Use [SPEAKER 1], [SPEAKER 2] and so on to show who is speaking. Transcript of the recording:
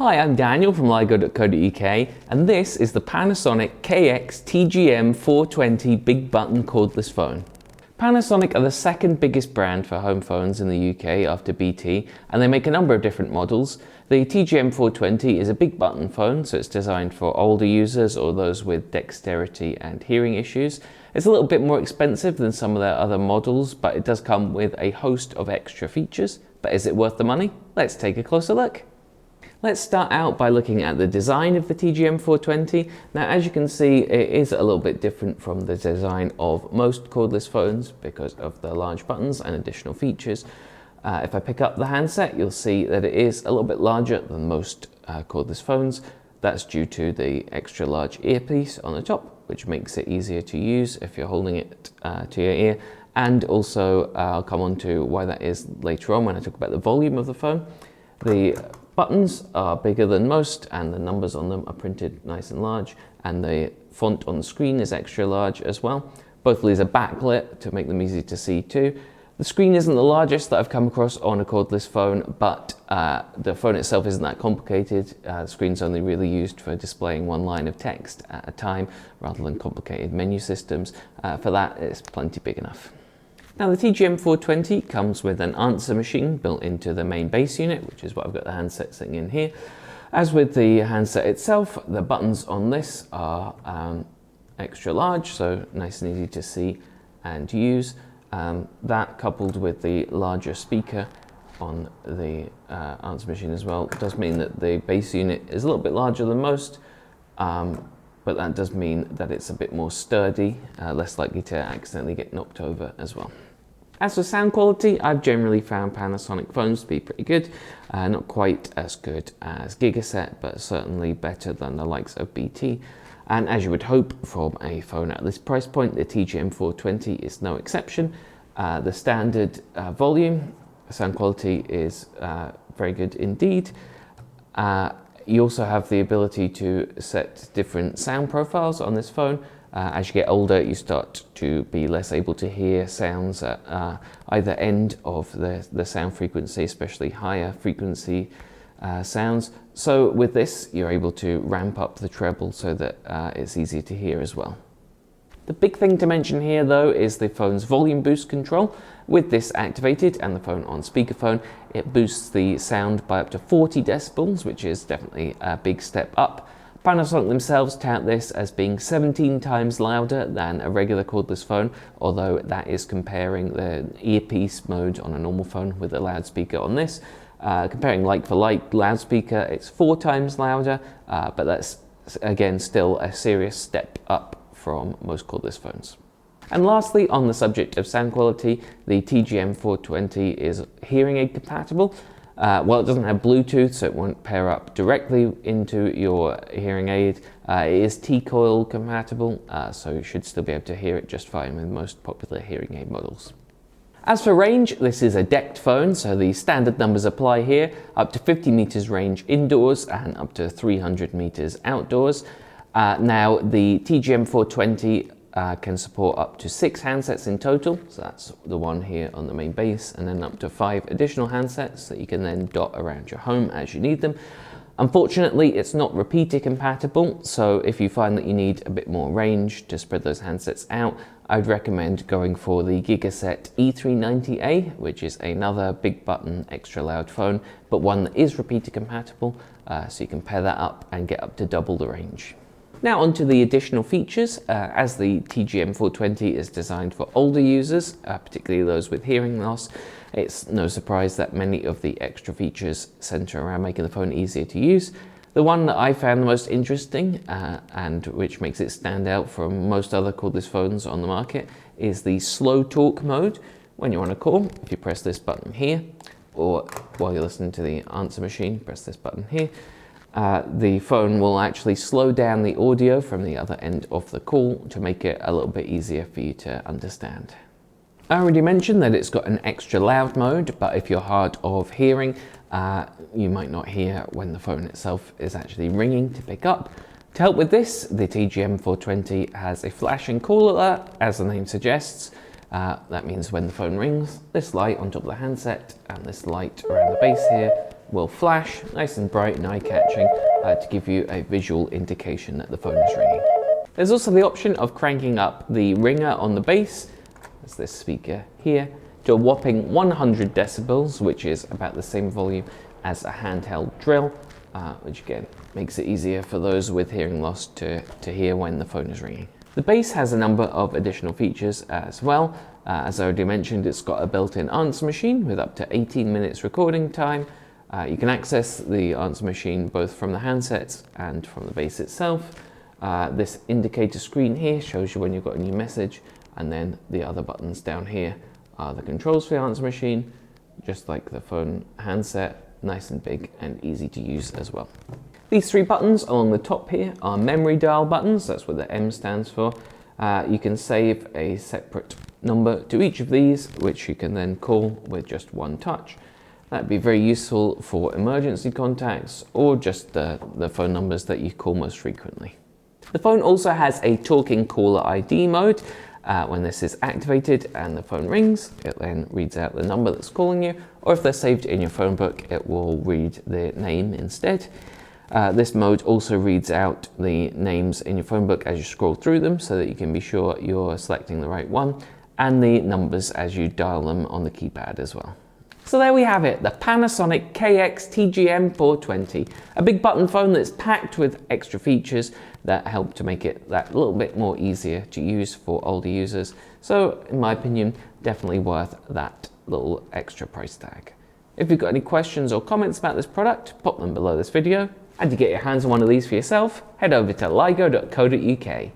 [SPEAKER 1] Hi, I'm Daniel from ligo.co.uk and this is the Panasonic KX-TGM420 big button cordless phone. Panasonic are the second biggest brand for home phones in the UK after BT, and they make a number of different models. The TGM420 is a big button phone, so it's designed for older users or those with dexterity and hearing issues. It's a little bit more expensive than some of their other models, but it does come with a host of extra features. But is it worth the money? Let's take a closer look. Let's start out by looking at the design of the TGM420. Now, as you can see, it is a little bit different from the design of most cordless phones because of the large buttons and additional features. If I pick up the handset, you'll see that it is a little bit larger than most cordless phones. That's due to the extra large earpiece on the top, which makes it easier to use if you're holding it to your ear. And also, I'll come on to why that is later on when I talk about the volume of the phone. The buttons are bigger than most, and the numbers on them are printed nice and large, and the font on the screen is extra large as well. Both of these are backlit to make them easy to see too. The screen isn't the largest that I've come across on a cordless phone, but the phone itself isn't that complicated. The screen's only really used for displaying one line of text at a time rather than complicated menu systems. For that, it's plenty big enough. Now, the TGM420 comes with an answer machine built into the main base unit, which is what I've got the handset sitting in here. As with the handset itself, the buttons on this are extra large, so nice and easy to see and use. That, coupled with the larger speaker on the answer machine as well, does mean that the base unit is a little bit larger than most, but that does mean that it's a bit more sturdy, less likely to accidentally get knocked over as well. As for sound quality, I've generally found Panasonic phones to be pretty good. Not quite as good as Gigaset, but certainly better than the likes of BT. And as you would hope from a phone at this price point, the TGM420 is no exception. The standard volume, sound quality is very good indeed. You also have the ability to set different sound profiles on this phone. As you get older, you start to be less able to hear sounds at either end of the sound frequency, especially higher frequency sounds. So with this, you're able to ramp up the treble so that it's easier to hear as well. The big thing to mention here, though, is the phone's volume boost control. With this activated and the phone on speakerphone, it boosts the sound by up to 40 decibels, which is definitely a big step up. Panasonic themselves tout this as being 17 times louder than a regular cordless phone, although that is comparing the earpiece mode on a normal phone with a loudspeaker on this. Comparing like for like loudspeaker, it's 4 times louder, but that's again still a serious step up from most cordless phones. And lastly, on the subject of sound quality, the TGM420 is hearing aid compatible. Well, it doesn't have Bluetooth, so it won't pair up directly into your hearing aid. It is T-coil compatible, so you should still be able to hear it just fine with most popular hearing aid models. As for range, this is a decked phone, so the standard numbers apply here, up to 50 meters range indoors and up to 300 meters outdoors. Now, the TGM420 can support up to 6 handsets in total, so that's the one here on the main base, and then up to 5 additional handsets that you can then dot around your home as you need them. Unfortunately, it's not repeater compatible, so if you find that you need a bit more range to spread those handsets out, I'd recommend going for the Gigaset E390A, which is another big button extra loud phone, but one that is repeater compatible, so you can pair that up and get up to double the range. Now onto the additional features. As the TGM420 is designed for older users, particularly those with hearing loss, it's no surprise that many of the extra features center around making the phone easier to use. The one that I found the most interesting, and which makes it stand out from most other cordless phones on the market, is the slow talk mode. When you're on a call, if you press this button here, or while you're listening to the answer machine, press this button here, the phone will actually slow down the audio from the other end of the call to make it a little bit easier for you to understand. I already mentioned that it's got an extra loud mode, but if you're hard of hearing, you might not hear when the phone itself is actually ringing to pick up. To help with this, the TGM420 has a flashing call alert, as the name suggests. That means when the phone rings, this light on top of the handset and this light around the base here will flash, nice and bright and eye-catching, to give you a visual indication that the phone is ringing. There's also the option of cranking up the ringer on the base, that's this speaker here, to a whopping 100 decibels, which is about the same volume as a handheld drill, which again makes it easier for those with hearing loss to hear when the phone is ringing. The base has a number of additional features as well. As I already mentioned, it's got a built-in answer machine with up to 18 minutes recording time. You can access the answer machine both from the handsets and from the base itself. This indicator screen here shows you when you've got a new message, and then the other buttons down here are the controls for the answer machine, just like the phone handset, nice and big and easy to use as well. These three buttons along the top here are memory dial buttons, that's what the M stands for. You can save a separate number to each of these, which you can then call with just one touch. That'd be very useful for emergency contacts or just the phone numbers that you call most frequently. The phone also has a talking caller ID mode. When this is activated and the phone rings, it then reads out the number that's calling you, or if they're saved in your phone book, it will read their name instead. This mode also reads out the names in your phone book as you scroll through them, so that you can be sure you're selecting the right one, and the numbers as you dial them on the keypad as well. So there we have it, the Panasonic KX-TGM420, a big button phone that's packed with extra features that help to make it that little bit more easier to use for older users. So in my opinion, definitely worth that little extra price tag. If you've got any questions or comments about this product, pop them below this video. And to get your hands on one of these for yourself, head over to ligo.co.uk.